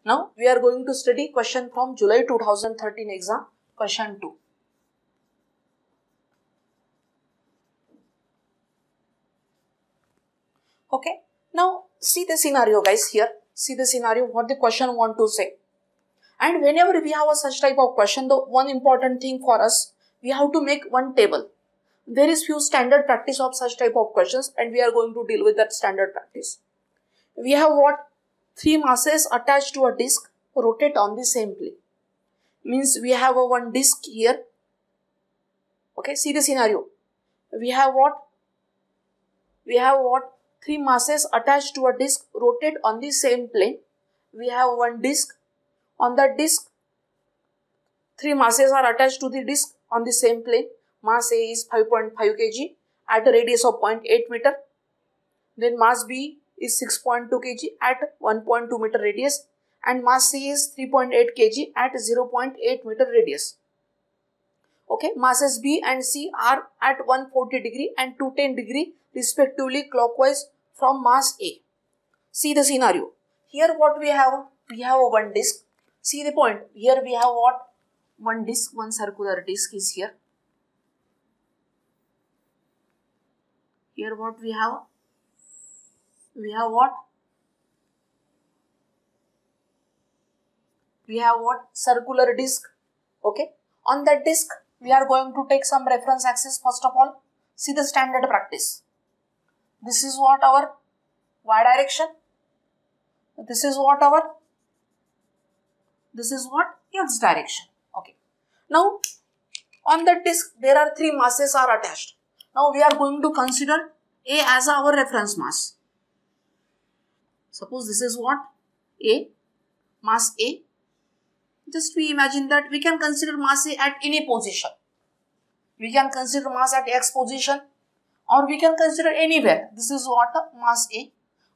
Now we are going to study question from July 2013 exam, question 2. Okay, now see the scenario guys here. See the scenario, what the question want to say. And whenever we have a such type of question, the one important thing for us, we have to make one table. There is few standard practice of such type of questions and we are going to deal with that standard practice. We have what? 3 masses attached to a disc rotate on the same plane. Means we have a one disc here. Okay, see the scenario. We have what? 3 masses attached to a disc rotate on the same plane. We have one disc. On that disc, 3 masses are attached to the disc on the same plane. Mass A is 5.5 kg at a radius of 0.8 meter. Then mass B is 6.2 kg at 1.2 meter radius. And mass C is 3.8 kg at 0.8 meter radius. Okay, masses B and C are at 140 degree and 210 degree respectively clockwise from mass A. See the scenario. Here what we have? We have a one disc. See the point. Here we have what? One disc, one circular disc is here. Here what we have? We have what? We have what? Circular disc. Okay. On that disc, we are going to take some reference axis first of all. See the standard practice. This is what our y direction. This is what x direction. Okay. Now, on the disc, there are 3 masses are attached. Now, we are going to consider A as our reference mass. Suppose this is what? A, mass A. Just we imagine that we can consider mass A at any position. We can consider mass at X position or we can consider anywhere. This is what? Mass A.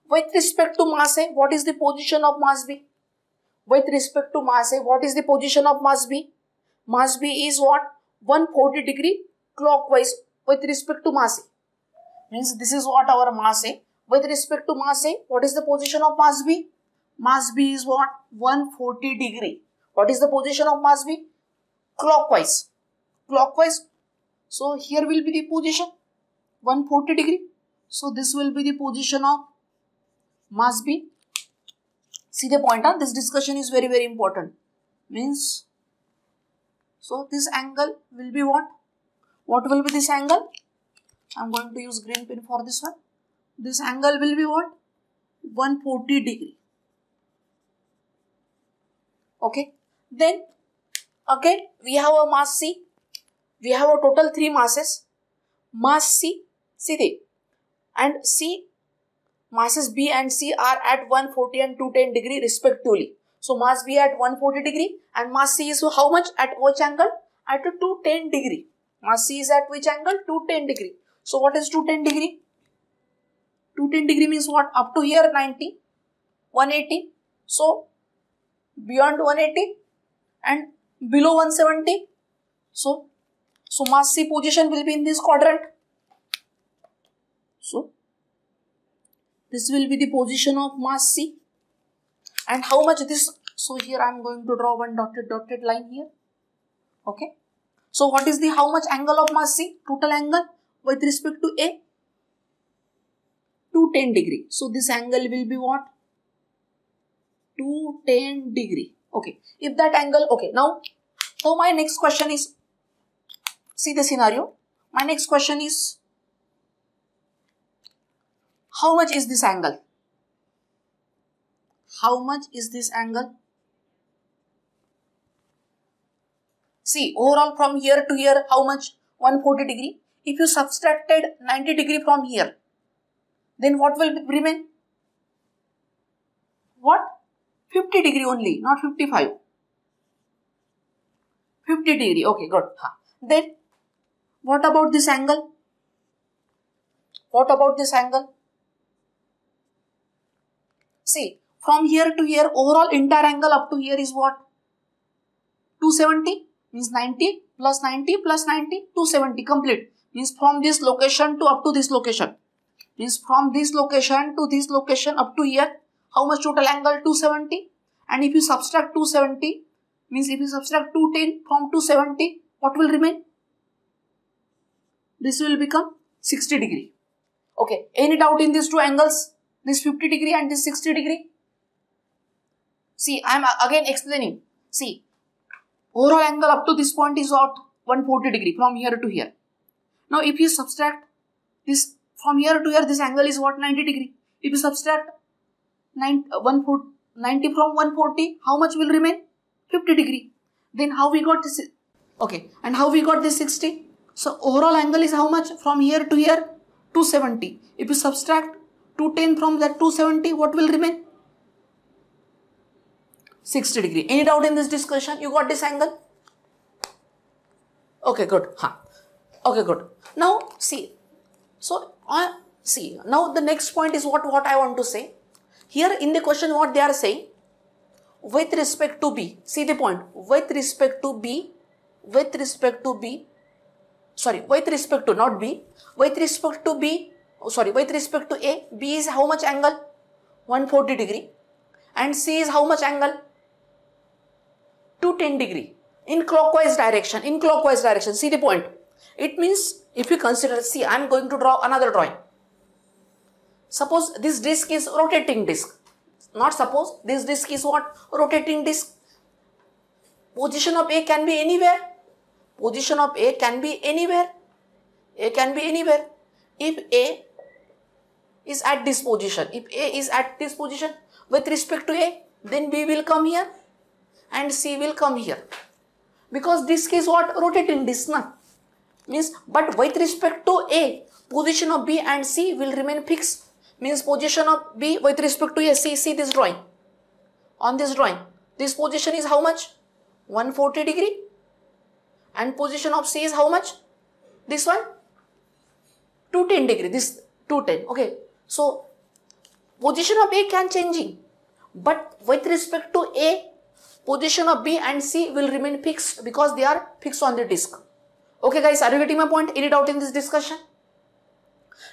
With respect to mass A, what is the position of mass B? With respect to mass A, what is the position of mass B? Mass B is what? 140 degree clockwise with respect to mass A. Means this is what our mass A. With respect to mass A, what is the position of mass B? Mass B is what? 140 degree. What is the position of mass B? Clockwise. Clockwise. So here will be the position 140 degree. So this will be the position of mass B. See the point, this discussion is very important. Means, so this angle will be what? What will be this angle? I am going to use green pen for this one. This angle will be what? 140 degree. Okay. Then, again, we have a mass C. We have a total 3 masses. Mass C, see the, and C, masses B and C are at 140 and 210 degree respectively. So, mass B at 140 degree and mass C is how much? At which angle? At 210 degree. Mass C is at which angle? 210 degree. So, what is 210 degree? 210 degree means what? Up to here 90, 180. So, beyond 180 and below 170. So mass C position will be in this quadrant. So, this will be the position of mass C. And how much this? So, here I am going to draw one dotted line here. Okay. So, what is the how much angle of mass C? Total angle with respect to A? 210 degree. So, this angle will be what? 210 degree. Okay. If that angle, okay. Now my next question is, see the scenario. My next question is, how much is this angle? How much is this angle? See, overall from here to here, how much? 140 degree. If you subtracted 90 degree from here, then what will remain? What? 50 degree only, not 55. 50 degree, okay, good. Then, what about this angle? What about this angle? See, from here to here, overall entire angle up to here is what? 270, means 90 plus 90 plus 90, 270 complete. Means from this location to up to this location. Means from this location to this location up to here, how much total angle? 270. And if you subtract 270, means if you subtract 210 from 270, what will remain? This will become 60 degree. Okay, any doubt in these two angles? This 50 degree and this 60 degree? See, I am again explaining. See, overall angle up to this point is what? 140 degree from here to here. Now, if you subtract this from here to here, this angle is what? 90 degree. If you subtract 90 from 140, how much will remain? 50 degree. Then how we got this? Okay, and how we got this 60? So, overall angle is how much? From here to here? 270. If you subtract 210 from that 270, what will remain? 60 degree. Any doubt in this discussion? You got this angle? Okay, good. Okay, good. Now, see. So, now the next point is what I want to say. Here in the question, what they are saying, with respect to B, see the point, with respect to B, with respect to B, sorry, with respect to, not B, with respect to B, sorry, with respect to A, B is how much angle? 140 degree. And C is how much angle? 210 degree. In clockwise direction, see the point. It means, if you consider, see, I am going to draw another drawing. Suppose this disc is rotating disc. Not suppose, this disc is what? Rotating disc. Position of A can be anywhere. Position of A can be anywhere. A can be anywhere. If A is at this position, if A is at this position with respect to A, then B will come here and C will come here. Because disc is what? Rotating disc, na? Means, but with respect to A, position of B and C will remain fixed. Means position of B with respect to A, see this drawing. On this drawing, this position is how much? 140 degree. And position of C is how much? This one? 210 degree. This 210. Okay. So, position of A can changing. But with respect to A, position of B and C will remain fixed because they are fixed on the disc. Okay guys, are you getting my point? Any doubt in this discussion?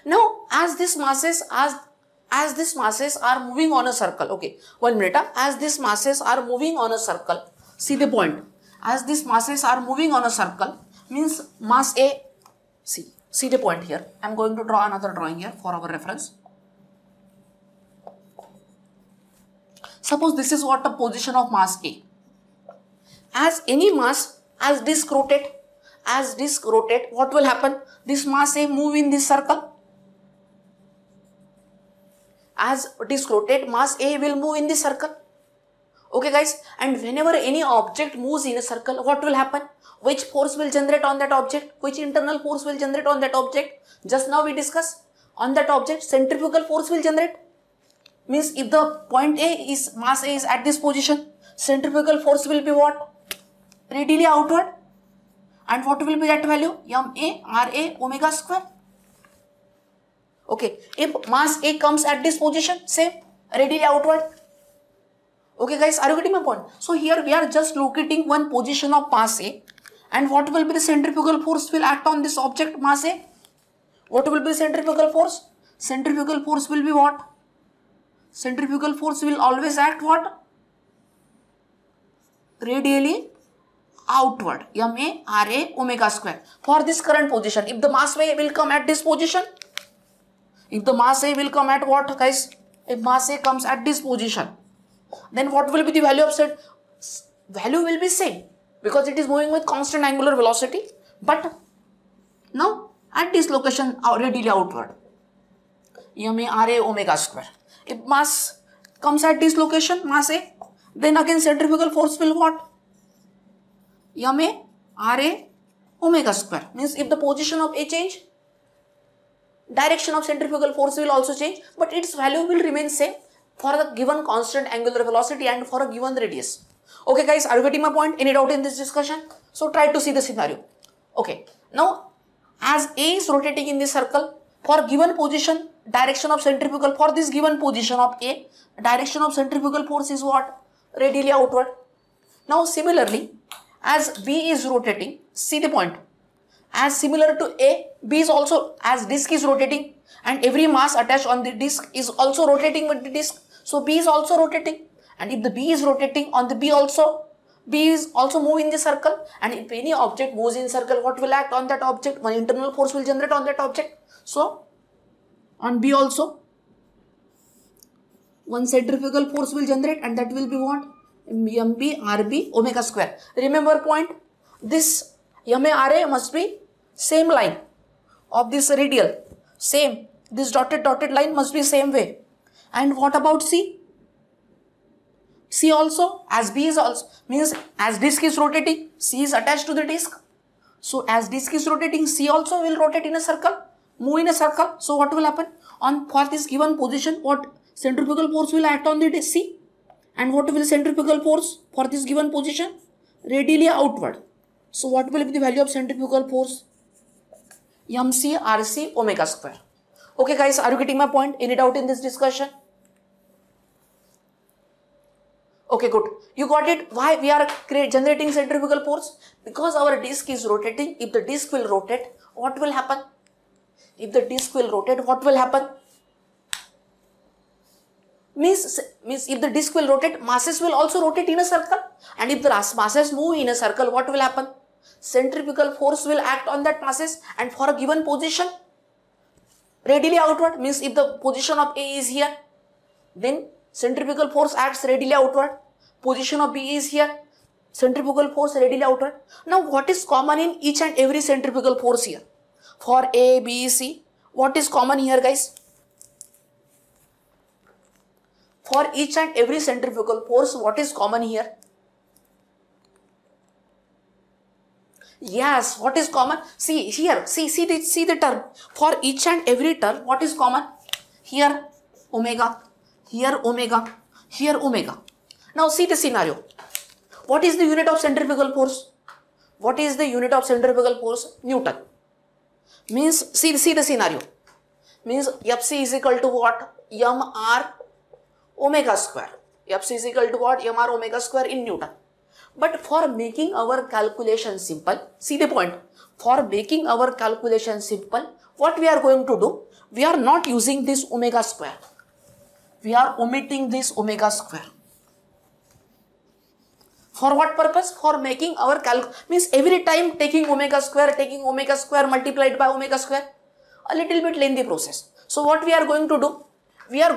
Now, as these masses are moving on a circle, okay, 1 minute, as these masses are moving on a circle, see the point, as these masses are moving on a circle, means mass A, see the point here, I am going to draw another drawing here for our reference. Suppose this is what the position of mass A. As any mass, as disc rotate, what will happen? This mass A move in this circle. As disc rotate, mass A will move in this circle. Okay guys, and whenever any object moves in a circle, what will happen? Which force will generate on that object? Which internal force will generate on that object? Just now we discussed, on that object, centrifugal force will generate. Means if the point A is, mass A is at this position, centrifugal force will be what? Radially outward. And what will be that value? Ma Ra omega square. Okay, if mass A comes at this position, say radially outward. Okay guys, are you getting my point? So here we are just locating one position of mass A, and what will be the centrifugal force will act on this object mass A? What will be the centrifugal force? Centrifugal force will be what? Centrifugal force will always act what? Radially outward. Ma Ra omega square. For this current position, if the mass A will come at this position, if the mass A will come at what guys? If mass A comes at this position, then what will be the value of set? Value will be same because it is moving with constant angular velocity, but now at this location radially outward. Ma Ra omega square. If mass comes at this location, mass A, then again centrifugal force will what? Ma Ra omega square. Means if the position of A change, direction of centrifugal force will also change, but its value will remain same for the given constant angular velocity and for a given radius. Okay guys, are you getting my point? Any doubt in this discussion? So try to see the scenario. Okay, now as A is rotating in this circle, for given position, direction of centrifugal, for this given position of A, direction of centrifugal force is what? Radially outward. Now similarly, as B is rotating, see the point, as similar to A, B is also, as disc is rotating and every mass attached on the disc is also rotating with the disc, so B is also rotating, And if the B is rotating on the B is also moving in the circle, and if any object moves in circle, what will act on that object? One internal force will generate on that object. So on B also one centrifugal force will generate, and that will be what? MB RB omega square. Remember point, this MA RA must be same line of this radial, same, this dotted line must be same way. And what about C? C also, as B is also, means as disk is rotating, C is attached to the disk. So as disk is rotating, C also will rotate in a circle, move in a circle. So what will happen? For this given position, what centrifugal force will act on the disk C? And what will centrifugal force for this given position? Radially outward. So what will be the value of centrifugal force? MC RC omega square. Okay guys, are you getting my point? Any doubt in this discussion? Okay, good. You got it. Why we are generating centrifugal force? Because our disk is rotating. If the disk will rotate, what will happen? If the disk will rotate, what will happen? Means if the disk will rotate, masses will also rotate in a circle. And if the masses move in a circle, what will happen? Centrifugal force will act on that masses, and for a given position, radially outward, means if the position of A is here, then centrifugal force acts radially outward. Position of B is here, centrifugal force radially outward. Now what is common in each and every centrifugal force here? For A, B, C, what is common here guys? For each and every centrifugal force, what is common here? Yes, what is common? See here, see the term. For each and every term, what is common? Here omega, here omega, here omega. Now see the scenario. What is the unit of centrifugal force? What is the unit of centrifugal force? Newton. Means, see the scenario. Means Fc is equal to what? mr omega square. Fc is equal to what? mr omega square in Newton. But for making our calculation simple, see the point. For making our calculation simple, what we are going to do? We are not using this omega square. We are omitting this omega square. For what purpose? For making our means every time taking omega square multiplied by omega square, a little bit lengthy process. So what we are going to do? We are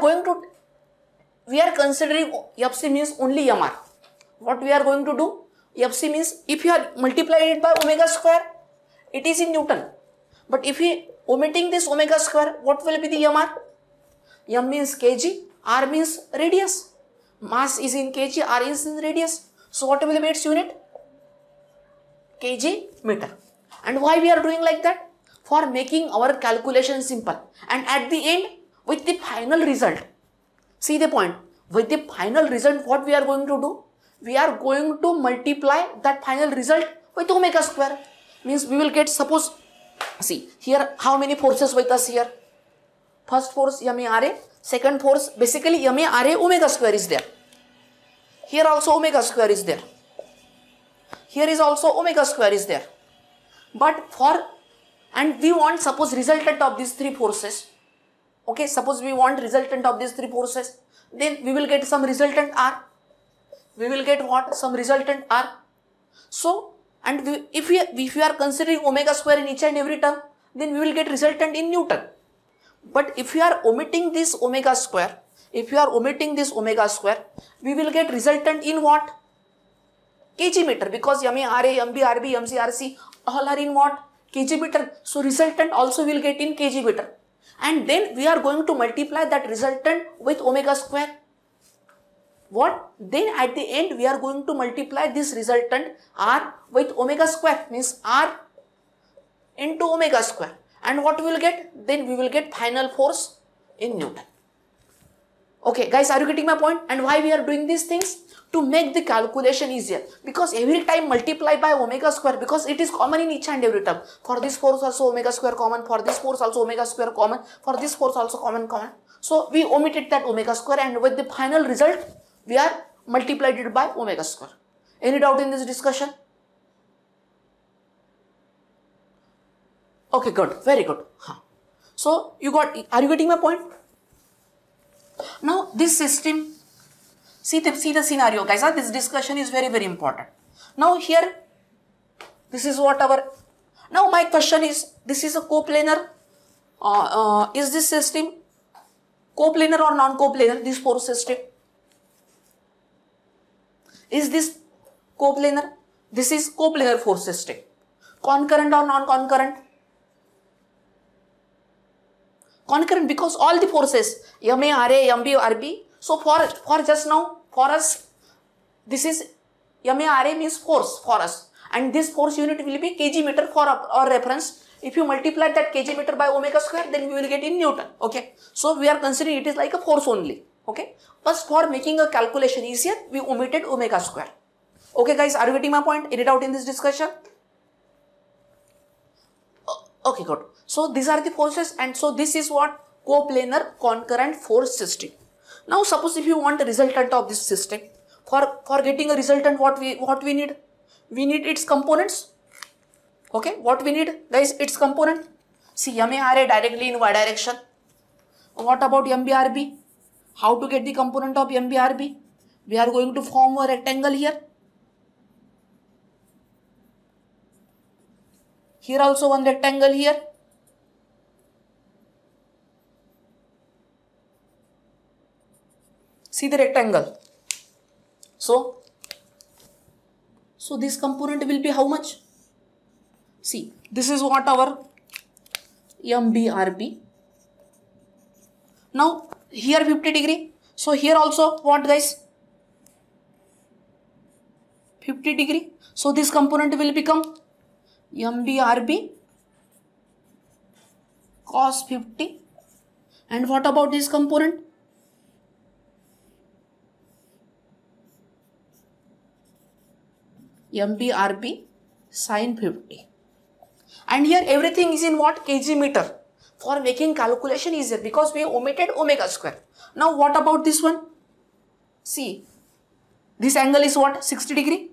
considering Fc means only mr. What we are going to do? Fc means if you are multiplying it by omega square, it is in Newton. But if we omitting this omega square, what will be the mr? M means kg, r means radius. Mass is in kg, r is in radius. So what will be its unit? Kg meter. And why we are doing like that? For making our calculation simple. And at the end, with the final result, see the point, with the final result, what we are going to do? We are going to multiply that final result with omega square. Means we will get, suppose, see here how many forces with us here? First force MA RA, second force basically MA RA omega square is there. Here also omega square is there. Here is also omega square is there. But and we want, suppose, resultant of these three forces. Okay, suppose we want resultant of these three forces. Then we will get some resultant R. We will get what? Some resultant R. So, and if we are considering omega square in each and every term, then we will get resultant in Newton. But if we are omitting this omega square, we will get resultant in what? Kg meter, because MA RA, MB RB, MC RC all are in what? Kg meter. So resultant also will get in kg meter. And then we are going to multiply that resultant with omega square. What? Then at the end we are going to multiply this resultant R with omega square, means R into omega square. And what we will get? Then we will get final force in Newton. Okay guys, are you getting my point? And why we are doing these things? To make the calculation easier. Because every time multiply by omega square, because it is common in each and every term. For this force also omega square common, for this force also omega square common, for this force also common. So we omitted that omega square, and with the final result, we are multiplied it by omega square. Any doubt in this discussion? Okay, good, very good. So you got, are you getting my point? Now this system, See the scenario, guys. This discussion is very important. Now here, this is what our. Now my question is, this is a coplanar. Is this system coplanar or non-coplanar? This force system. Is this coplanar? This is coplanar force system. Concurrent or non-concurrent? Concurrent, because all the forces MA, RA, MB, RB. So for just now, for us, this is MA, RA means force for us, and this force unit will be kg meter for our reference. If you multiply that kg meter by omega square, then we will get in Newton. Okay, so we are considering it is like a force only. Okay, but for making a calculation easier, we omitted omega square. Okay, guys, are you getting my point? Any doubt in this discussion? Okay, good. So these are the forces, and so this is what coplanar concurrent force system. Now suppose if you want a resultant of this system, for getting a resultant, what we need? We need its components. Okay, what we need, guys? Its component. See, MA, RA directly in y direction. What about MB, RB? How to get the component of MB, RB? We are going to form a rectangle here. Here also one rectangle here. See the rectangle. So this component will be how much? See, this is what our MBRB. Now here 50 degree. So here also what, guys? 50 degree. So this component will become MBRB cos 50. And what about this component? MBRB sin 50. And here everything is in what? Kg meter. For making calculation easier, because we omitted omega square. Now what about this one? See, this angle is what? 60 degree.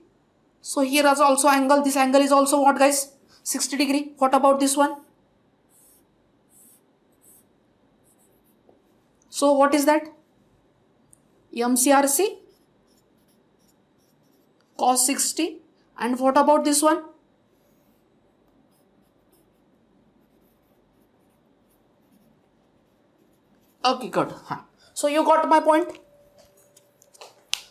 So here is also angle. This angle is also what, guys? 60 degree. What about this one? So what is that? MCRC cos 60. And what about this one? Okay, good. So you got my point.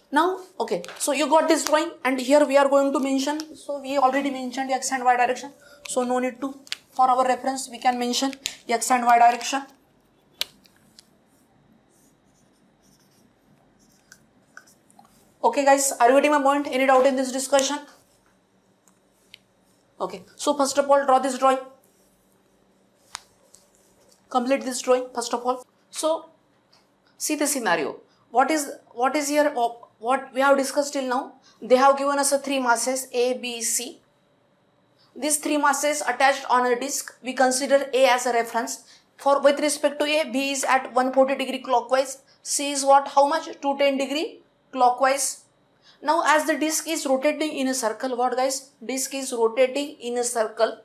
Now, okay, so you got this drawing, and here we are going to mention. So we already mentioned x and y direction. So no need to, for our reference, we can mention x and y direction. Okay, guys, are you getting my point? Any doubt in this discussion? Okay, so first of all, draw this drawing. Complete this drawing first of all. So see the scenario. What is here? What we have discussed till now? They have given us three masses A, B, C. These three masses attached on a disc. We consider A as a reference. For with respect to A, B is at 140 degree clockwise. C is what? How much? 210 degree clockwise. Now as the disc is rotating in a circle, what, guys? Disc is rotating in a circle.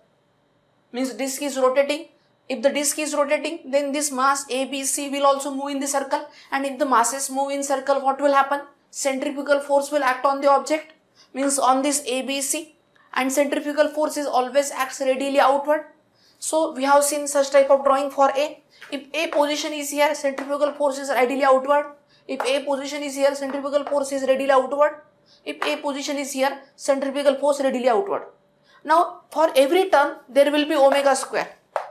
Means disc is rotating. If the disc is rotating, then this mass A, B, C will also move in the circle. And if the masses move in circle, what will happen? Centrifugal force will act on the object. Means on this A, B, C. And centrifugal force is always acts radially outward. So we have seen such type of drawing for A. If A position is here, centrifugal force is radially outward. If A position is here, centrifugal force is radially outward. If A position is here, centrifugal force radially outward. Now for every term, there will be omega square.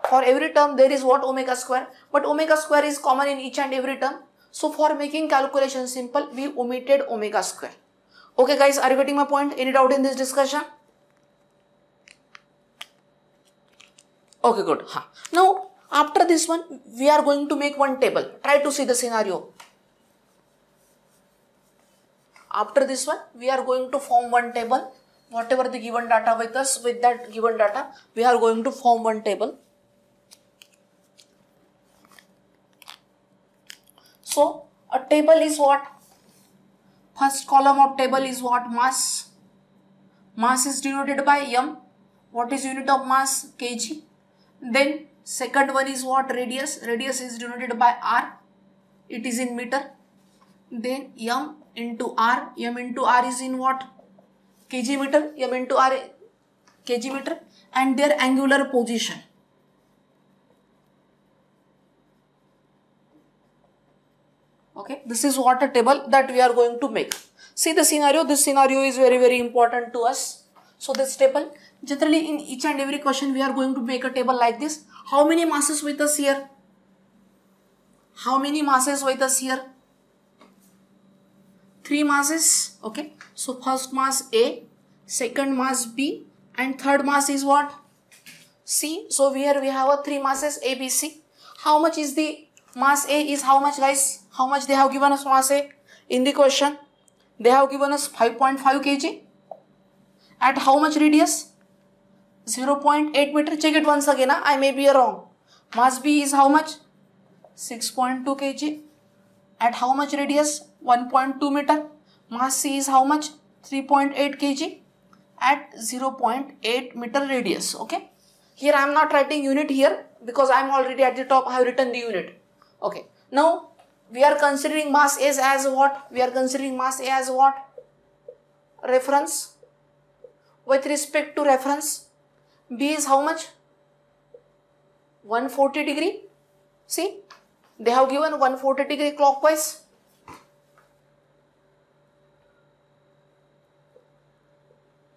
For every term there is what? Omega square. But omega square is common in each and every term. So for making calculation simple, we omitted omega square. Okay, guys, are you getting my point? Any doubt in this discussion? Okay, good. Now after this one, we are going to make one table. Try to see the scenario. After this one, we are going to form one table. Whatever the given data with us, with that given data, we are going to form one table. So a table is what? First column of table is what? Mass. Mass is denoted by M. What is unit of mass? Kg. Then second one is what? Radius. Radius is denoted by R. It is in meter. Then M into R. M into R is in what? Kg meter. M into R kg meter. And their angular position. Okay, this is what a table that we are going to make. See the scenario. This scenario is very, very important to us. So this table, generally in each and every question we are going to make a table like this. How many masses with us here? How many masses with us here? 3 masses. Okay, so first mass A, second mass B, and third mass is what? C. So here we have a 3 masses A, B, C. How much is the mass A is how much, guys? How much they have given us mass A in the question? They have given us 5.5 kg. At how much radius? 0.8 meter. Check it once again. I may be wrong. Mass B is how much? 6.2 kg. At how much radius? 1.2 meter. Mass C is how much? 3.8 kg. At 0.8 meter radius. Okay. Here I am not writing unit here because I am already at the top. I have written the unit. Okay. Now we are considering mass A as what? We are considering mass A as what? Reference. With respect to reference, B is how much? 140 degree. See, they have given 140 degree clockwise.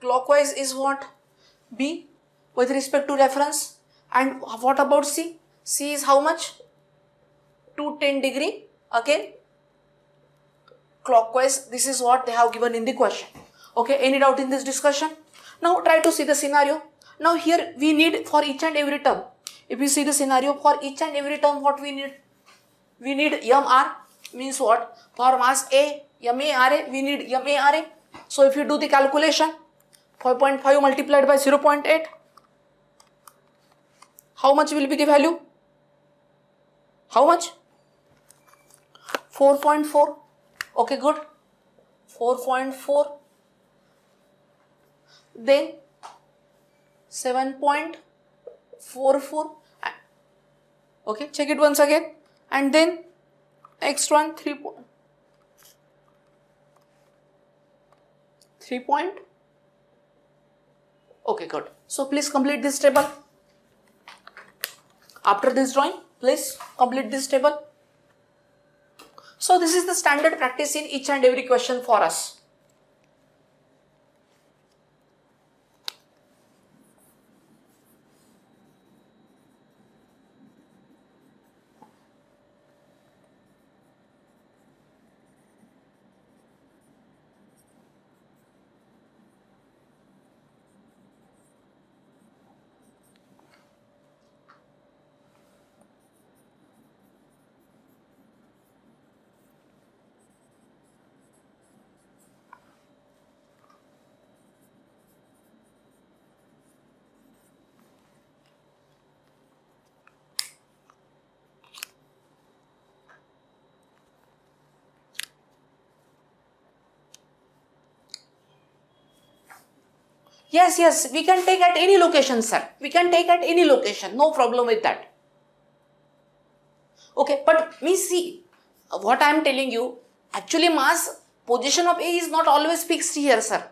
Clockwise is what? B with respect to reference. And what about C? C is how much? 210 degree. Again, clockwise. This is what they have given in the question. Okay, any doubt in this discussion? Now try to see the scenario. Now here we need for each and every term. If you see the scenario, for each and every term what we need? We need MR, means what? For mass A, MARA, we need MARA. So if you do the calculation, 5.5 multiplied by 0.8, how much will be the value? How much? 4.4. Okay, good. 4.4. Then 7.44. Okay, check it once again. And then next one 3 point. Okay, good. So please complete this table. After this drawing, please complete this table. So this is the standard practice in each and every question for us. Yes, we can take at any location, sir. We can take at any location. No problem with that. Okay, but me see, what I am telling you, actually mass position of A is not always fixed here, sir.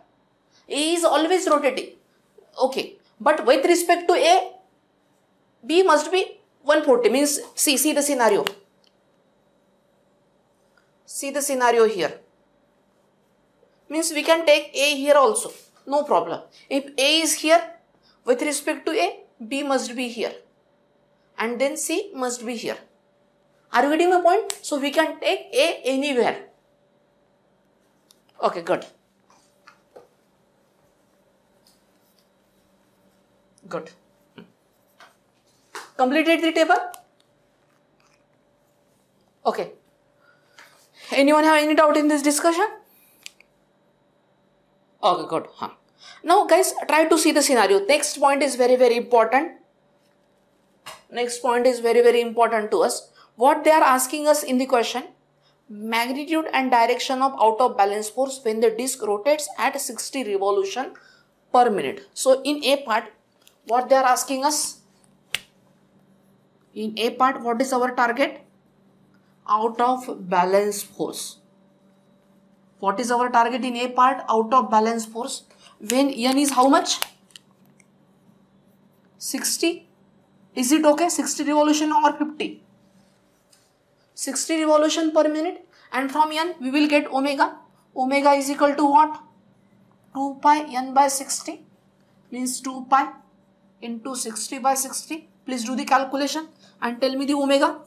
A is always rotating. Okay, but with respect to A, B must be 140, means see the scenario. See the scenario here. Means we can take A here also. No problem. If A is here, with respect to A, B must be here. And then C must be here. Are you getting my point? So we can take A anywhere. Okay, good. Good. Completed the table? Okay. Anyone have any doubt in this discussion? Okay, good. Now guys, try to see the scenario. Next point is very, very important. Next point is very, very important to us. What they are asking us in the question, magnitude and direction of out of balance force when the disc rotates at 60 revolution per minute. So in A part, what they are asking us? In A part, what is our target? Out of balance force. What is our target in A part? Out of balance force. When N is how much? 60. Is it okay? 60 revolution or 50? 60 revolution per minute. And from N we will get omega. Omega is equal to what? 2 pi N by 60. Means 2 pi into 60 by 60. Please do the calculation and tell me the omega.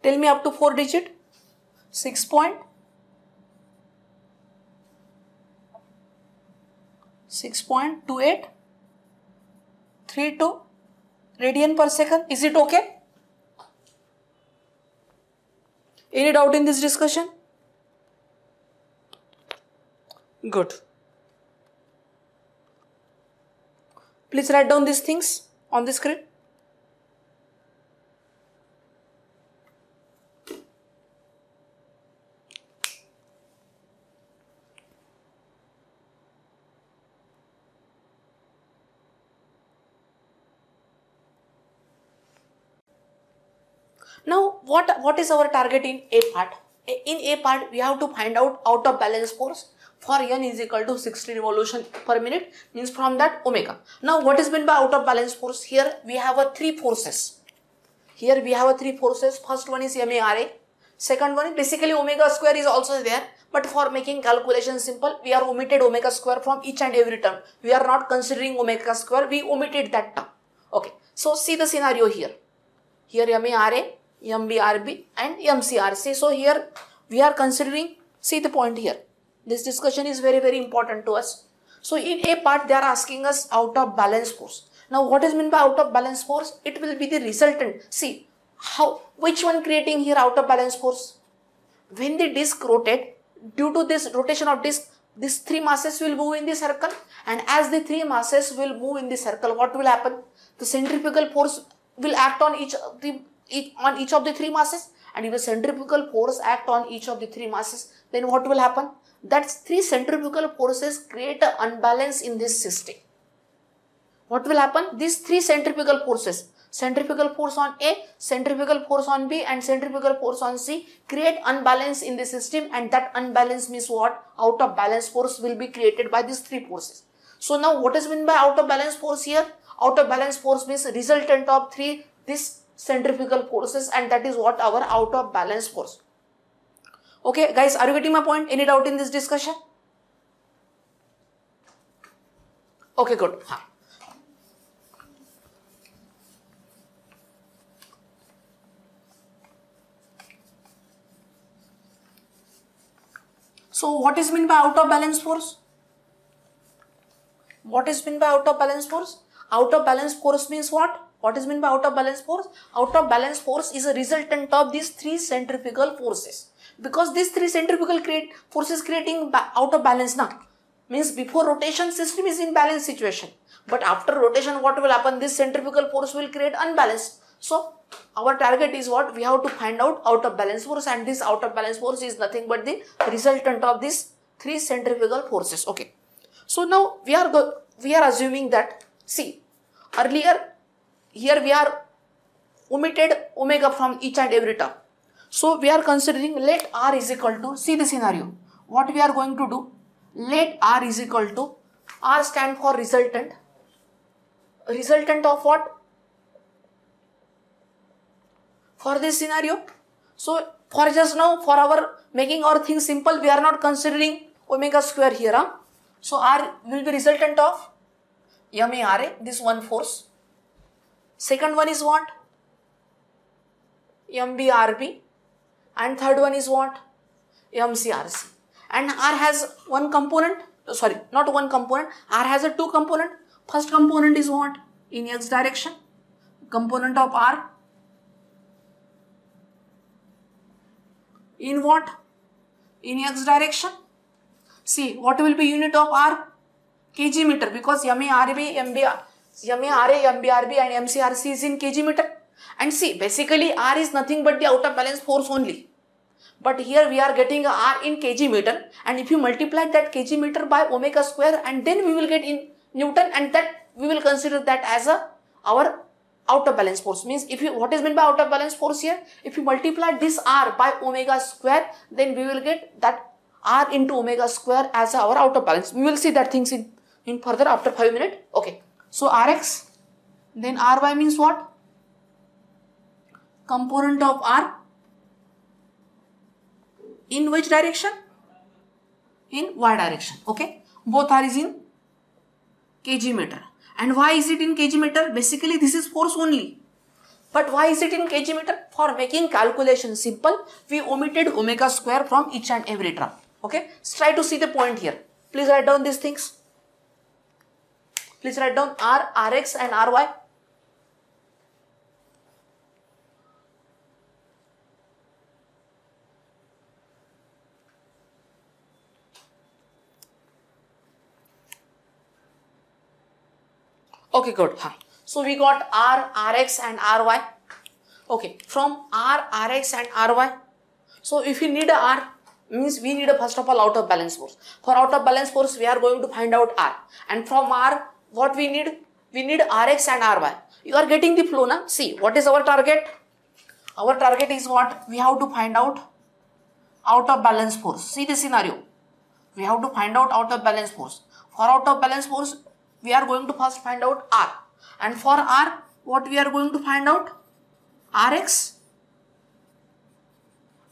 Tell me up to 4 digit. 6.2832 radian per second. Is it okay? Any doubt in this discussion? Good. Please write down these things on the screen. Now, what is our target in A part? In A part, we have to find out of balance force for N is equal to 60 revolution per minute, means from that omega. Now, what is meant by out of balance force? Here we have three forces. First one is MARA. Second one is basically omega square is also there, but for making calculation simple, we are omitted omega square from each and every term. We are not considering omega square, we omitted that term. Okay, so see the scenario here. Here MARA, MBRB and MCRC. So here we are considering, see the point here. This discussion is very, very important to us. So in A part they are asking us out of balance force. Now what is meant by out of balance force? It will be the resultant. See which one creating here out of balance force? When the disk rotate, due to this rotation of disk, these three masses will move in the circle, and as the three masses will move in the circle, what will happen? The centrifugal force will act on each of the three masses, and if the centrifugal force act on each of the three masses, then what will happen? That three centrifugal forces create an unbalance in this system. What will happen? These three centrifugal forces, centrifugal force on A, centrifugal force on B and centrifugal force on C, create unbalance in the system, and that unbalance means what? Out of balance force will be created by these three forces. So now what is meant by out of balance force here? Out of balance force means resultant of this centrifugal forces, and that is what our out of balance force. Okay guys, are you getting my point? Any doubt in this discussion? Okay, good. So what is meant by out of balance force? What is meant by out of balance force? Out of balance force means what? What is meant by out of balance force? Out of balance force is a resultant of these three centrifugal forces. Because these three centrifugal forces creating out of balance now. Means before rotation system is in balance situation. But after rotation what will happen? This centrifugal force will create unbalance. So our target is what? We have to find out of balance force, and this out of balance force is nothing but the resultant of these three centrifugal forces. Okay. So now we are assuming that, see, earlier here we are omitted omega from each and every term. So we are considering let R is equal to, see the scenario. What we are going to do? Let R is equal to, R stand for resultant. Resultant of what? For this scenario. So for just now, for our making our things simple, we are not considering omega square here. So R will be resultant of MARA, this one force. Second one is what? MBRB. And third one is what? MCRC. And R has one component, sorry, not one component, R has a two component. First component is what? In X direction. Component of R. In what? In X direction. See, what will be unit of R? kg meter, because MARA, MBRB and MCRC is in kg meter. And see, basically R is nothing but the out of balance force only. but here we are getting R in kg meter, and if you multiply that kg meter by omega square, and then we will get in Newton, and that we will consider that as our out of balance force. Means if you, what is meant by out of balance force here? If you multiply this R by omega square, then we will get that R into omega square as our out of balance. We will see that things in further after 5 minutes. Okay. So Rx, then Ry means what? Component of R in which direction? In y direction. Okay. Both are is in kg meter. And why is it in kg meter? Basically this is force only. But why is it in kg meter? For making calculation simple, we omitted omega square from each and every term. Okay. Let's try to see the point here. Please write down these things. Please write down R, Rx and Ry. Okay, good. So we got R, Rx and Ry. Okay, from R, Rx and Ry. So if you need a R, means we need a first of all out of balance force. For out of balance force, we are going to find out R. And from R, what we need? We need Rx and Ry. You are getting the flow now. See, what is our target? Our target is what? We have to find out of balance force. See the scenario. We have to find out of balance force. For out of balance force, we are going to first find out R. And for R, what we are going to find out? Rx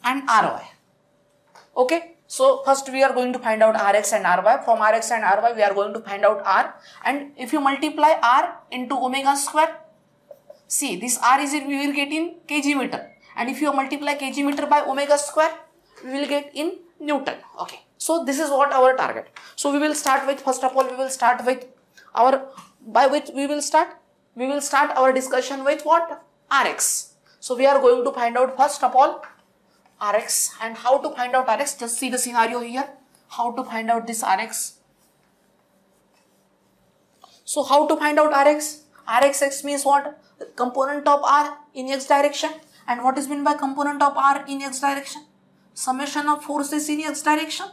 and Ry. Okay. So first we are going to find out Rx and Ry. From Rx and Ry, we are going to find out R. And if you multiply R into omega square, see this R is, we will get in kg meter. And if you multiply kg meter by omega square, we will get in Newton. Okay. So this is what our target. So we will start with, first of all, we will start with our, by which we will start? We will start our discussion with what? Rx. So we are going to find out first of all Rx. And how to find out Rx? Just see the scenario here. How to find out this Rx? So how to find out Rx? Rx means what? Component of R in x direction. And what is meant by component of R in x direction? Summation of forces in x direction.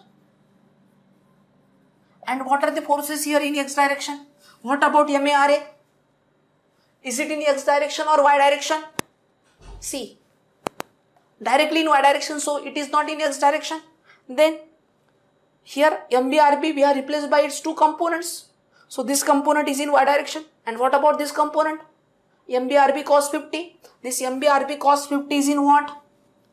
And what are the forces here in x direction? What about MARA? Is it in x direction or y direction? See, directly in y direction, so it is not in x direction. Then here MBRB, we are replaced by its two components. So this component is in y direction. And what about this component? MBRB cos 50. This MBRB cos 50 is in what?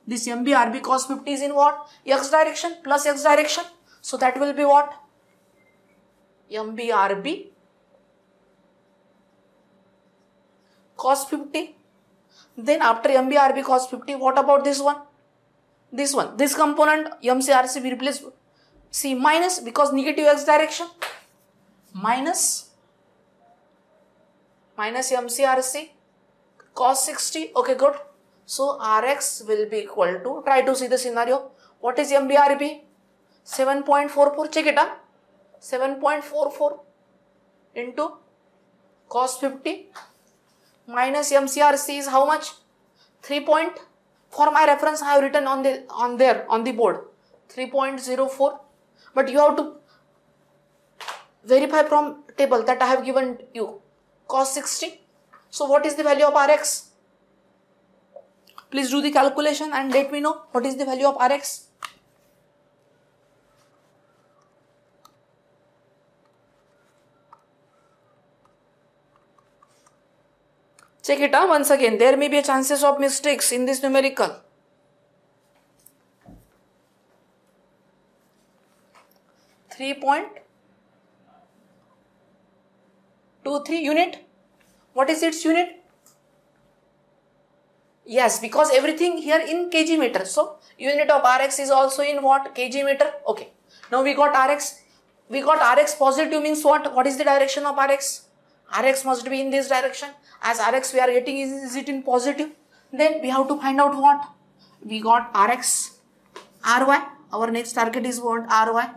This MBRB cos 50 is in what? X direction plus x direction. So that will be what? MBRB cos 50. Then after MBRB cos 50, what about this one? This one. This component MCRC we replace, see, minus, because negative x direction. Minus MCRC cos 60. Okay, good. So Rx will be equal to, try to see the scenario. What is MBRB? 7.44. Check it out. 7.44 into cos 50 minus MCRC is how much? 3. For my reference, I have written on the board 3.04. But you have to verify from table that I have given you cos 60. So what is the value of Rx? Please do the calculation and let me know what is the value of Rx. Check it out once again. There may be a chances of mistakes in this numerical. .23 unit. What is its unit? Yes, because everything here in kg meter. So unit of Rx is also in what? Kg meter. Okay. Now we got Rx. We got Rx positive means what? What is the direction of Rx? Rx must be in this direction. As Rx we are getting, is it in positive? Then we have to find out what? We got Rx, Ry. Our next target is what? Ry.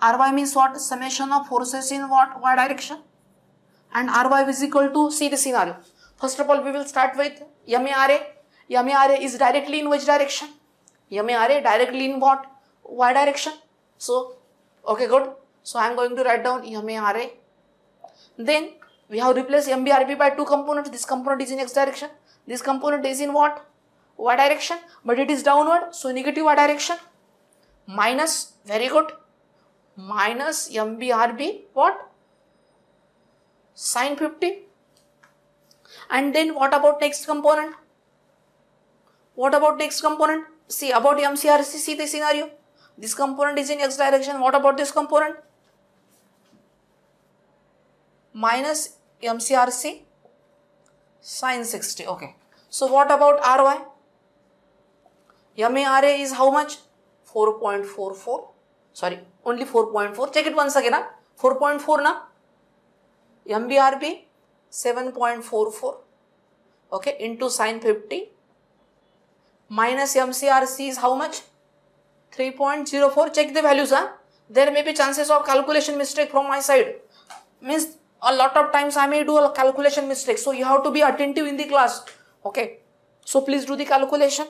Ry means what? Summation of forces in what? Y direction. And Ry is equal to, see the scenario. First of all, we will start with MARA. MARA is directly in which direction? MARA directly in what? Y direction. So, okay, good. So I am going to write down MARA. Then we have replaced MBRB by two components. This component is in X direction. This component is in what? Y direction. But it is downward. So negative Y direction. Minus, very good. Minus MBRB, what? Sine 50. And then what about next component? What about next component? See, about MCRC, see the scenario. This component is in X direction. What about this component? Minus MCRC sine 60. Okay. So what about RY? MARA is how much? 4.44. Sorry, only 4.4. Check it once again. 4.4 na? MBRB 7.44. Okay, into sine 50. Minus MCRC is how much? 3.04. Check the values. There may be chances of calculation mistake from my side. Means a lot of times I may do a calculation mistake. So you have to be attentive in the class. Okay. So please do the calculation.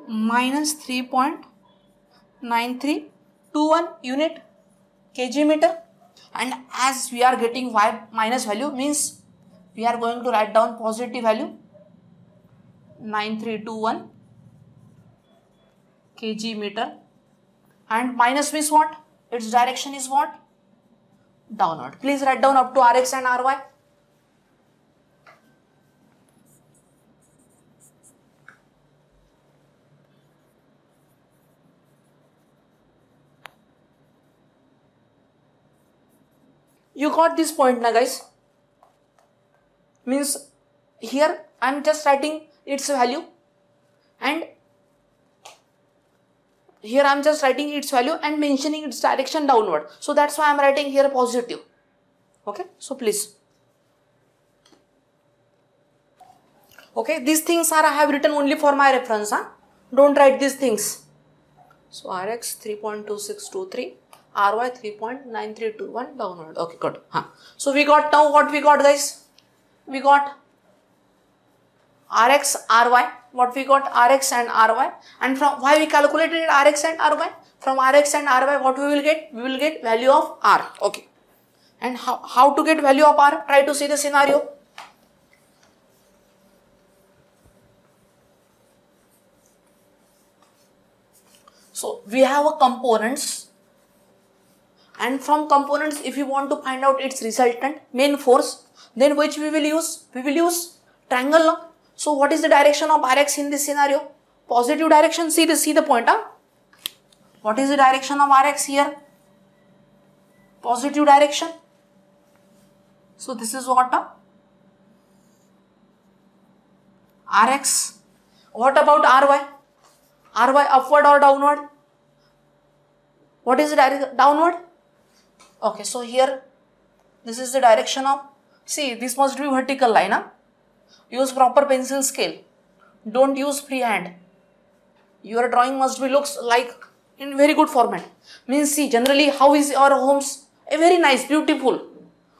Minus 3.9321 unit kg meter, and as we are getting y minus value means we are going to write down positive value 9321 kg meter, and minus means what? Its direction is what? Downward. Please write down up to Rx and Ry. You got this point now, guys? Means here I am just writing its value, and here I am just writing its value and mentioning its direction downward. So that's why I am writing here positive. Okay, so please. Okay, these things are I have written only for my reference. Don't write these things. So Rx 3.2623. RY 3.9321 downward. Okay, good. So we got now what we got, guys? We got Rx, Ry. What we got? Rx and Ry. And from why we calculated Rx and Ry? From Rx and Ry, what we will get? We will get value of R. Okay. And how to get value of R? Try to see the scenario. So we have a components. And from components, if you want to find out its resultant, main force, then which we will use? We will use triangle law. So what is the direction of Rx in this scenario? Positive direction. See the point. What is the direction of Rx here? Positive direction. So this is what? Rx. What about Ry? Ry upward or downward? What is the direction? Downward. Okay, so here, this is the direction of, see, this must be vertical line. Use proper pencil scale. Don't use freehand. Your drawing must be looks like in very good format. Means see, generally how is our homes? A very nice, beautiful.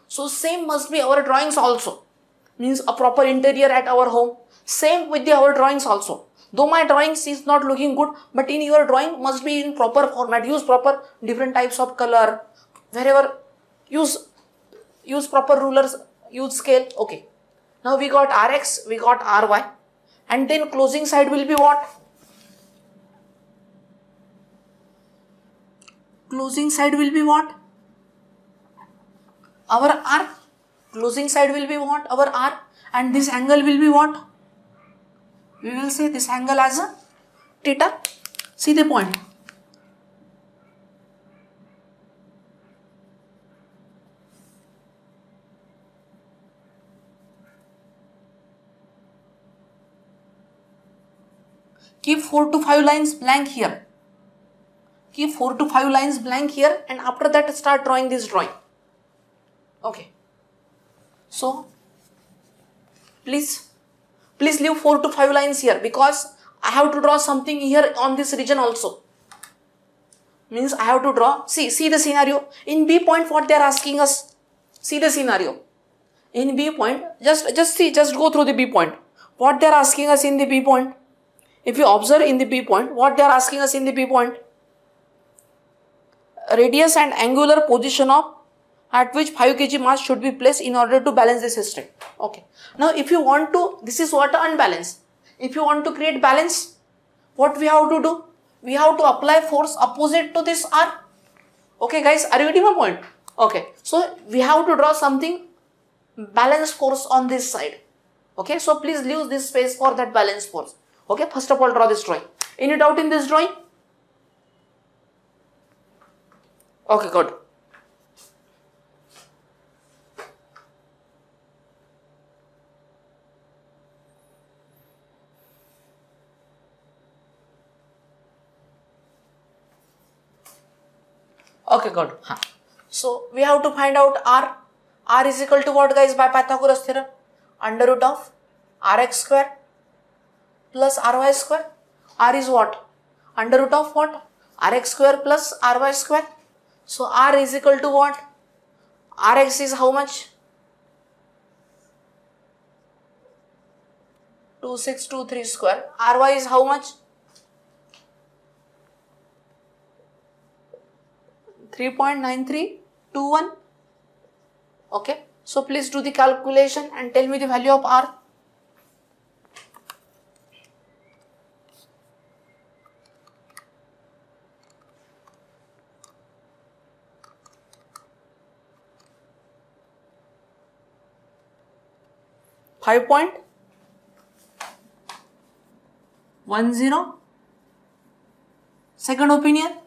So same must be our drawings also. Means a proper interior at our home. Same with our drawings also. Though my drawings is not looking good, but in your drawing must be in proper format. Use proper different types of color. Wherever use proper rulers, use scale. Okay. Now we got Rx, we got Ry, and then closing side will be what? Closing side will be what? Our R. Closing side will be what? Our R. And this angle will be what? We will say this angle as a theta. See the point. Keep 4 to 5 lines blank here. Keep 4 to 5 lines blank here, and after that start drawing this drawing. Okay. So please leave 4 to 5 lines here, because I have to draw something here on this region also. Means I have to draw, see the scenario. In B point what they are asking us. See the scenario. In B point, just go through the B point. What they are asking us in the B point. If you observe in the B point, what they are asking us in the B point. Radius and angular position of at which 5 kg mass should be placed in order to balance the system. Okay. Now if you want to, this is what unbalance. If you want to create balance, what we have to do? We have to apply force opposite to this R. Okay guys, are you getting my point? Okay. So we have to draw something balance force on this side. Okay. So please leave this space for that balance force. Okay. First of all, draw this drawing. Any doubt in this drawing? Okay, good. Okay, good. So we have to find out R. R is equal to what, guys, by Pythagoras theorem? Under root of Rx square plus Ry square. R is what? Under root of what? Rx square plus Ry square. So R is equal to what? Rx is how much? 2623 square. Ry is how much? 3.9321. Okay. So please do the calculation and tell me the value of R. .10. Second opinion.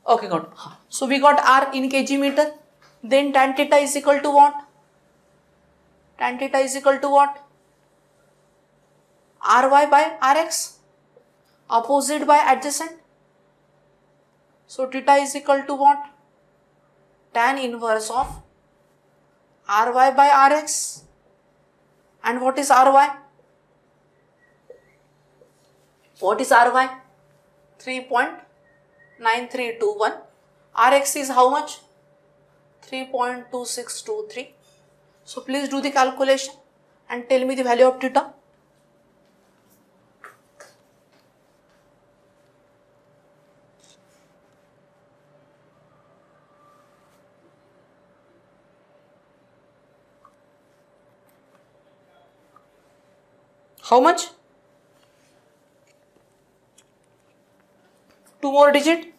Okay, good. So we got R in kg meter. Then tan theta is equal to what? Tan theta is equal to what? Ry by Rx. Opposite by adjacent. So theta is equal to what? Tan inverse of Ry by Rx. And what is Ry? What is Ry? 3.9321. Rx is how much? 3.2623. So please do the calculation and tell me the value of theta. How much? 2 more digit.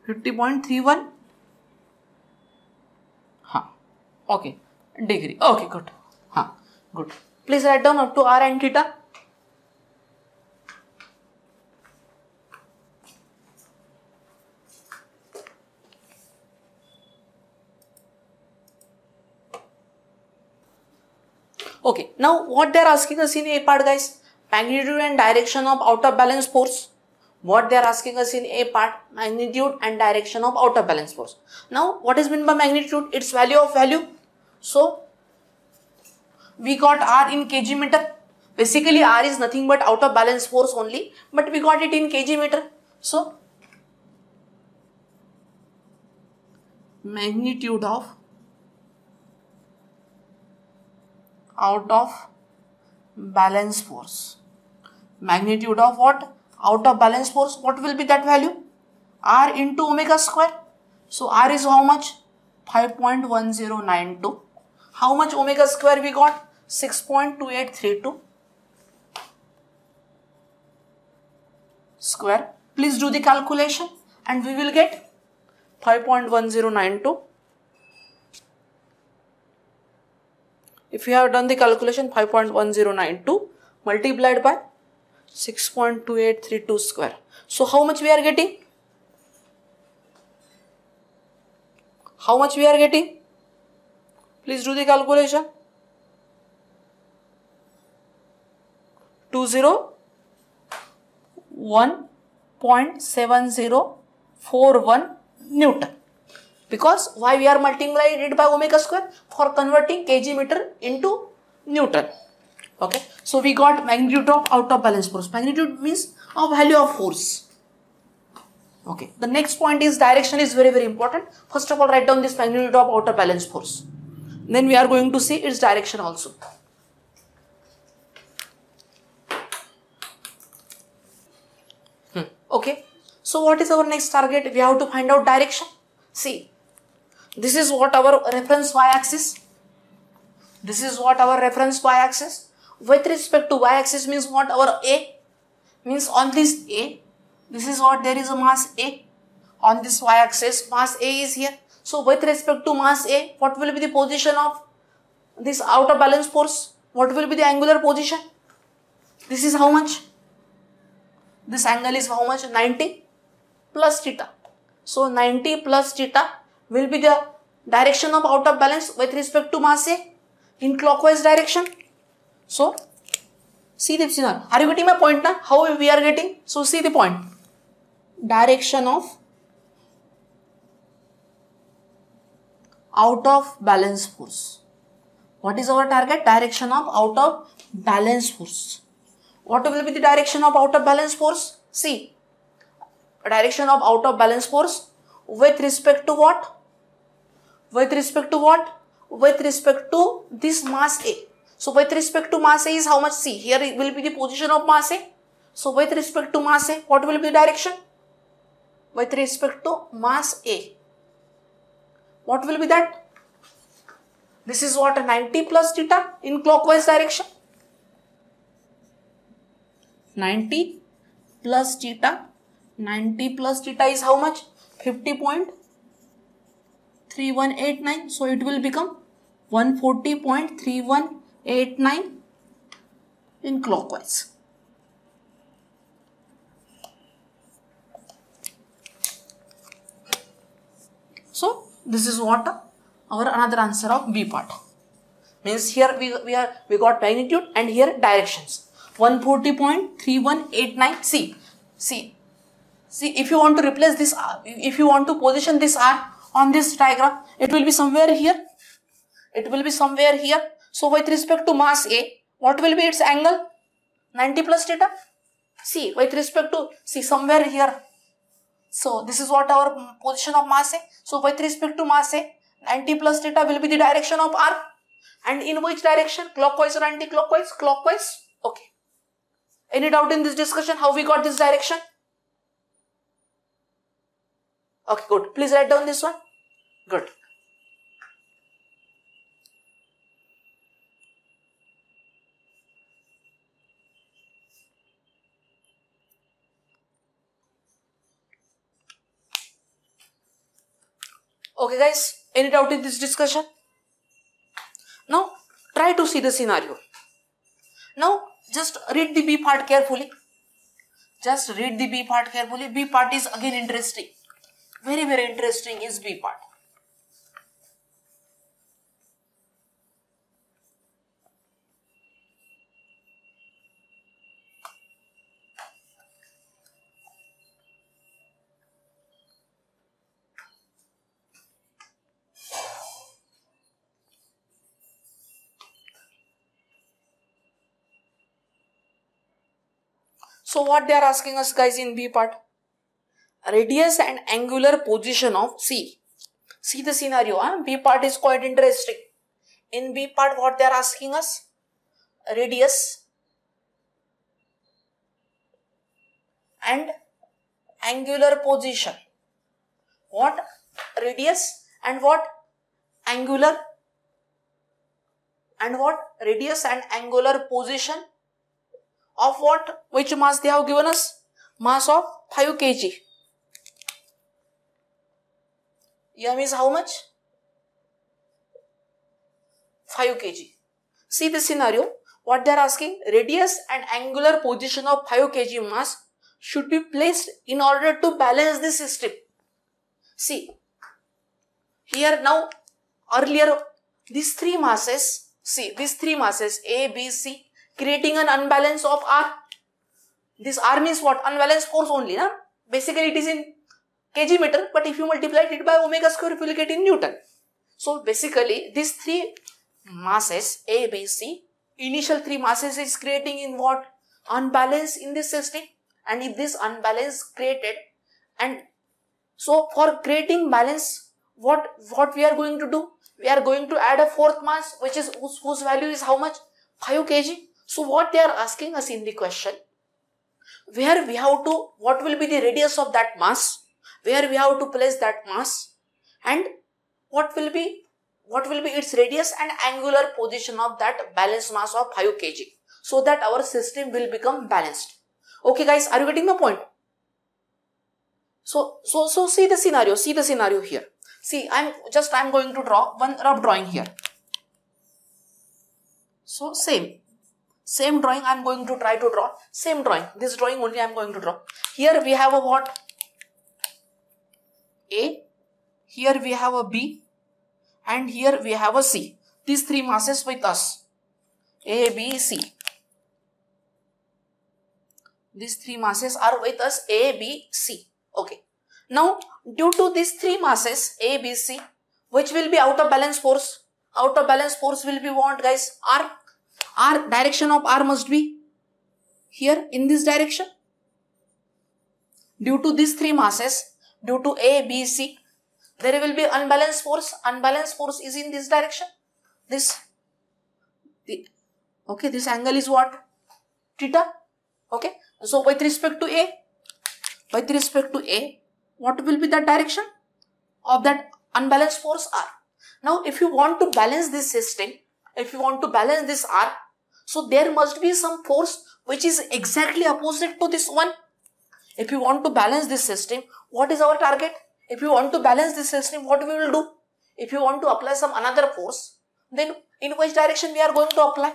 50.31. Okay. Degree. Okay, good. Good. Please write down up to R and theta. Okay. Now what they are asking us in A part, guys? Magnitude and direction of out of balance force. What they are asking us in A part, magnitude and direction of out of balance force. Now what is meant by magnitude? Its value of value. So we got R in kg meter. Basically R is nothing but out of balance force only, but we got it in kg meter. So magnitude of out of balance force. Magnitude of what? Out of balance force. What will be that value? R into omega square. So R is how much? 5.1092. How much omega square we got? 6.2832 square. Please do the calculation and we will get 5.1092. If you have done the calculation, 5.1092 multiplied by 6.2832 square. So how much we are getting? How much we are getting? Please do the calculation. 201.7041 Newton. Because why we are multiplying it by omega square? For converting kg meter into Newton. Okay, so we got magnitude of out of balance force. Magnitude means a value of force. Okay, the next point is direction is very important. First of all, write down this magnitude of out of balance force. Then we are going to see its direction also. Okay, so what is our next target? We have to find out direction. See, this is what our reference y-axis. This is what our reference y-axis. With respect to y-axis means what? Our A means on this A. This is what there is a mass A. On this y-axis, mass A is here. So with respect to mass A, what will be the position of this out of balance force? What will be the angular position? This is how much? This angle is how much? 90 plus theta. So 90 plus theta will be the direction of out of balance with respect to mass A in clockwise direction. So see the scenario. Are you getting my point now? How we are getting? So see the point. Direction of out of balance force. What is our target? Direction of out of balance force. What will be the direction of out of balance force? See, direction of out of balance force with respect to what? With respect to what? With respect to this mass A. So with respect to mass A is how much? See, here it will be the position of mass A. So with respect to mass A, what will be the direction? With respect to mass A, what will be that? This is what? 90 plus theta in clockwise direction. 90 plus theta. 90 plus theta is how much? 50.3189. So it will become 140.3189 in clockwise. So this is what our another answer of B part. Means here we got magnitude and here directions. 140.3189. See, if you want to replace this R, if you want to position this R on this diagram, it will be somewhere here. It will be somewhere here. So with respect to mass A, what will be its angle? 90 plus theta. See, with respect to, see somewhere here. So this is what our position of mass A. So with respect to mass A, 90 plus theta will be the direction of R. And in which direction? Clockwise or anti-clockwise? Clockwise. Okay. Any doubt in this discussion how we got this direction? Okay, good. Please write down this one. Good. Okay guys, any doubt in this discussion? Now try to see the scenario. Now just read the B part carefully. Just read the B part carefully. B part is again interesting. Very, very interesting is B part. So what they are asking us guys in B part? Radius and angular position of C. See the scenario. B part is quite interesting. In B part what they are asking us? Radius and angular position. What? Radius and what? Angular and what? Radius and angular position of what? Which mass they have given us? Mass of 5 kg. M is how much? 5 kg. See the scenario. What they are asking? Radius and angular position of 5 kg mass should be placed in order to balance the system. See. Here now, earlier these three masses, see these three masses A, B, C creating an unbalance of R. This R means what? Unbalanced force only. Na? Basically it is in kg meter, but if you multiply it by omega square, you will get in Newton. So basically these three masses A, B, C, initial three masses is creating in what? Unbalance in this system. And if this unbalance created, and so for creating balance, what we are going to do? We are going to add a fourth mass, which is whose value is how much? 5 kg. So what they are asking us in the question, where we have to, what will be the radius of that mass, where we have to place that mass, and what will be its radius and angular position of that balanced mass of 5 kg, so that our system will become balanced. Okay guys, are you getting my point? So see the scenario here. See, I'm going to draw one rough drawing here. So same drawing I'm going to try to draw. Same drawing. This drawing only I'm going to draw. Here we have a what? A. Here we have a B. And here we have a C. These three masses with us. A, B, C. These three masses are with us. A, B, C. Okay. Now, due to these three masses, A, B, C, which will be out of balance force? Out of balance force will be what, guys? R. Direction of R must be here in this direction. Due to these three masses, due to A, B, C, there will be unbalanced force. Unbalanced force is in this direction. This angle is what? Theta. Okay. So with respect to A, what will be the direction of that unbalanced force? R. Now, if you want to balance this system, if you want to balance this R, so there must be some force which is exactly opposite to this one. If you want to balance this system, what is our target? If you want to balance this system, what we will do? If you want to apply some another force, then in which direction we are going to apply?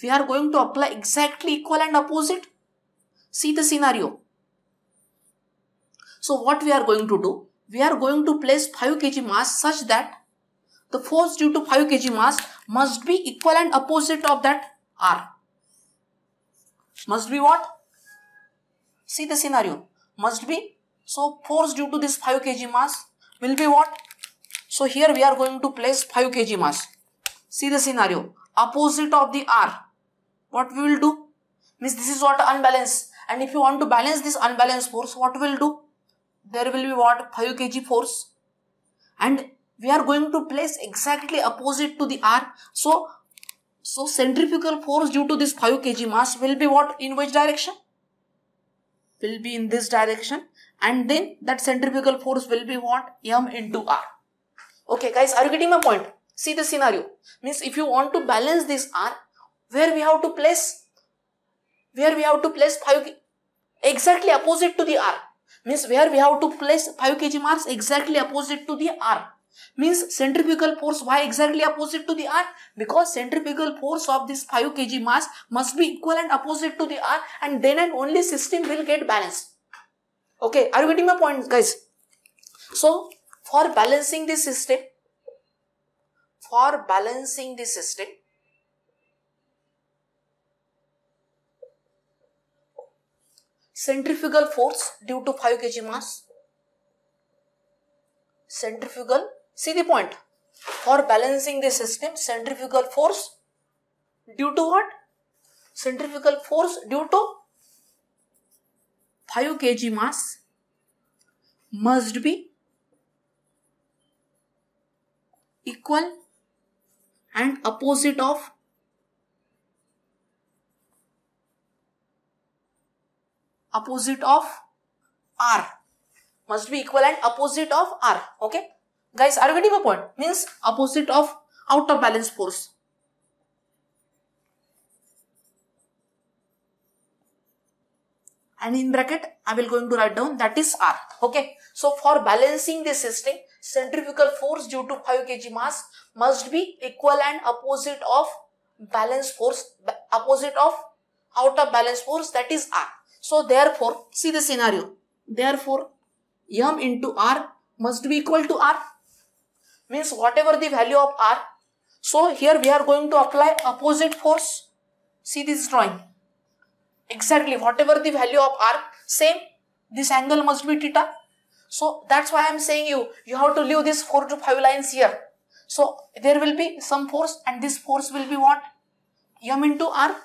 We are going to apply exactly equal and opposite. See the scenario. So what we are going to do? We are going to place 5 kg mass such that the force due to 5 kg mass must be equal and opposite of that R. Must be what? See the scenario. Must be. So force due to this 5 kg mass will be what? So here we are going to place 5 kg mass. See the scenario. Opposite of the R. What we will do? Means this is what? Unbalance. And if you want to balance this unbalanced force, what we will do? There will be what? 5 kg force. And we are going to place exactly opposite to the R. So centrifugal force due to this 5 kg mass will be what? In which direction? Will be in this direction. And then that centrifugal force will be what? M into R. Okay guys, are you getting my point? See the scenario. Means if you want to balance this R, where we have to place? Where we have to place 5 kg? Exactly opposite to the R. Means where we have to place 5 kg mass exactly opposite to the R. Means centrifugal force, why exactly opposite to the R? Because centrifugal force of this 5 kg mass must be equal and opposite to the R, and then and only system will get balanced. Okay, are you getting my point guys? So for balancing this system, centrifugal force due to 5 kg mass, centrifugal, see the point, for balancing the system, centrifugal force due to what? Centrifugal force due to 5 kg mass must be equal and opposite of R. Must be equal and opposite of R. Okay guys, are you getting my point? Means opposite of out of balance force. And in bracket I will going to write down that is R. Okay, so for balancing the system, centrifugal force due to 5 kg mass must be equal and opposite of balance force, opposite of out of balance force, that is R. So therefore, see the scenario. Therefore, M into R must be equal to R. Means whatever the value of R. So here we are going to apply opposite force. See this drawing. Exactly, whatever the value of r, same, this angle must be theta. So that's why I am saying you have to leave this 4 to 5 lines here. So there will be some force, and this force will be what? M into r.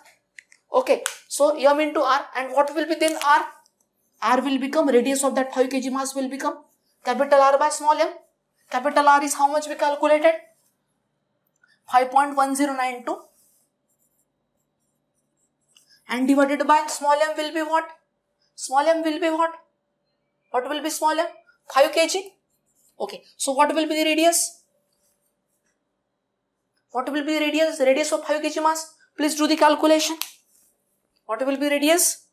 Okay, so M into r, and what will be then r? R will become, radius of that 5 kg mass will become capital R by small m. Capital R is how much we calculated? 5.1092, and divided by small m will be what? Small m will be what? What will be small m? 5 kg. Okay, so what will be the radius? What will be the radius? Radius of 5 kg mass. Please do the calculation. What will be radius?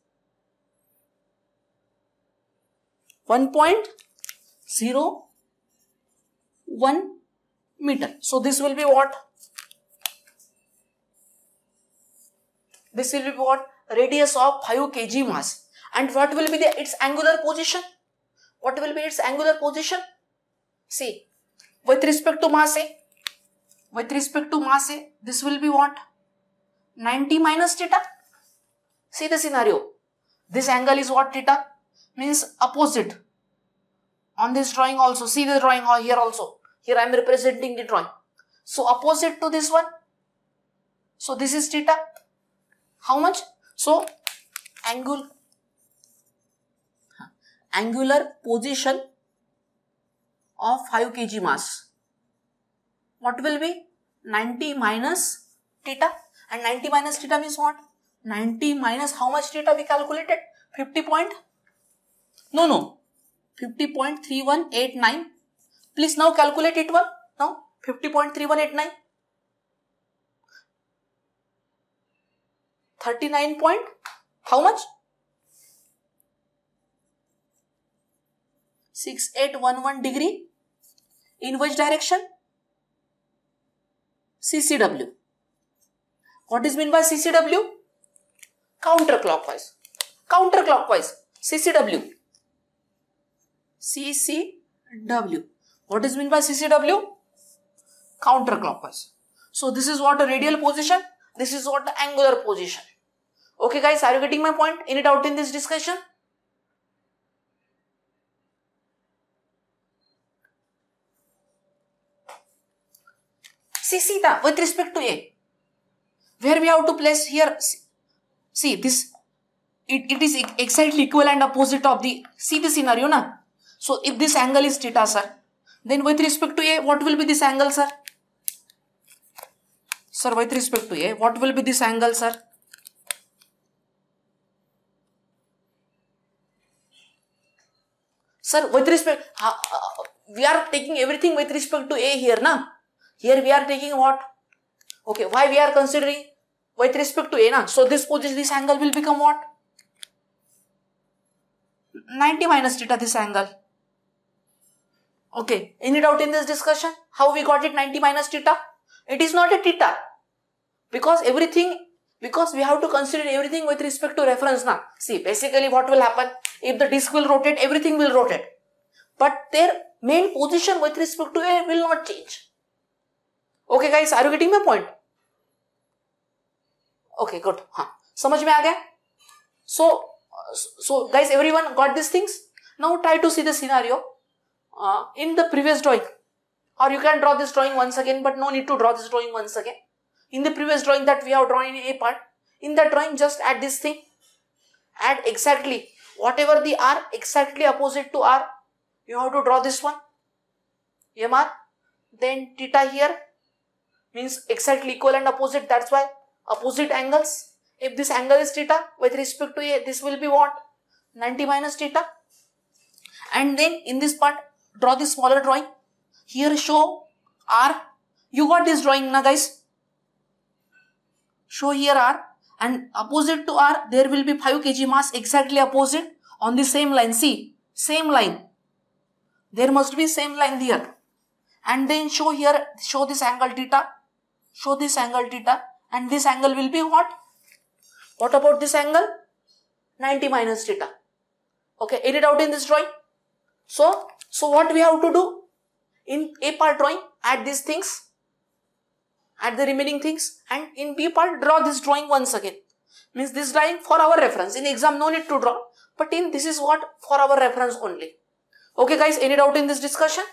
1.01 meter. So this will be what? This will be what? Radius of 5 kg mass. And what will be its angular position? What will be its angular position? See, with respect to mass A, this will be what? 90 minus theta. See the scenario. This angle is what? Theta. Means opposite. On this drawing also. See the drawing here also. Here I am representing the drawing. So opposite to this one. So this is theta. How much? So angular position of 5 kg mass. What will be? 90 minus theta. And 90 minus theta means what? 90 minus how much theta we calculated? 50.3189. Please now calculate it one. Now 50.3189. 39 point how much? 6811 degree. In which direction? CCW. What is meant by CCW? Counterclockwise. CCW. What is meant by CCW? Counterclockwise. So this is what a radial position. This is what the angular position. Okay guys, are you getting my point? Any doubt in this discussion? See theta with respect to A. Where we have to place here? See this. It is exactly equal and opposite of the. See the scenario na. So if this angle is theta, sir, then with respect to A, what will be this angle, sir? Sir, with respect to A, what will be this angle, sir? Sir, with respect, we are taking everything with respect to A here, na? Here we are taking what? Okay, why we are considering with respect to A, na? So this position, this angle will become what? 90 minus theta, this angle. Okay, any doubt in this discussion? How we got it 90 minus theta? It is not a theta. Because we have to consider everything with respect to reference now. See, basically what will happen? If the disk will rotate, everything will rotate. But their main position with respect to A will not change. Okay guys, are you getting my point? Okay, good. समझ में आ गया? So guys, everyone got these things? Now try to see the scenario in the previous drawing. Or you can draw this drawing once again, but no need to draw this drawing once again. In the previous drawing that we have drawn in A part, in that drawing just add this thing. Add exactly whatever the R exactly opposite to R. You have to draw this one. MR. Then theta here means exactly equal and opposite. That's why opposite angles. If this angle is theta with respect to A, this will be what? 90 minus theta. And then in this part, draw the smaller drawing. Here show R. You got this drawing now guys. Show here R, and opposite to R there will be 5 kg mass exactly opposite on the same line. See, same line. There must be same line there. And then show here, show this angle theta. Show this angle theta, and this angle will be what? What about this angle? 90 minus theta. Okay, edit out in this drawing. So what we have to do? In A part drawing, add these things. at the remaining things, and in B part draw this drawing once again. Means this drawing for our reference. In exam no need to draw, but in this is what for our reference only. Okay guys, any doubt in this discussion?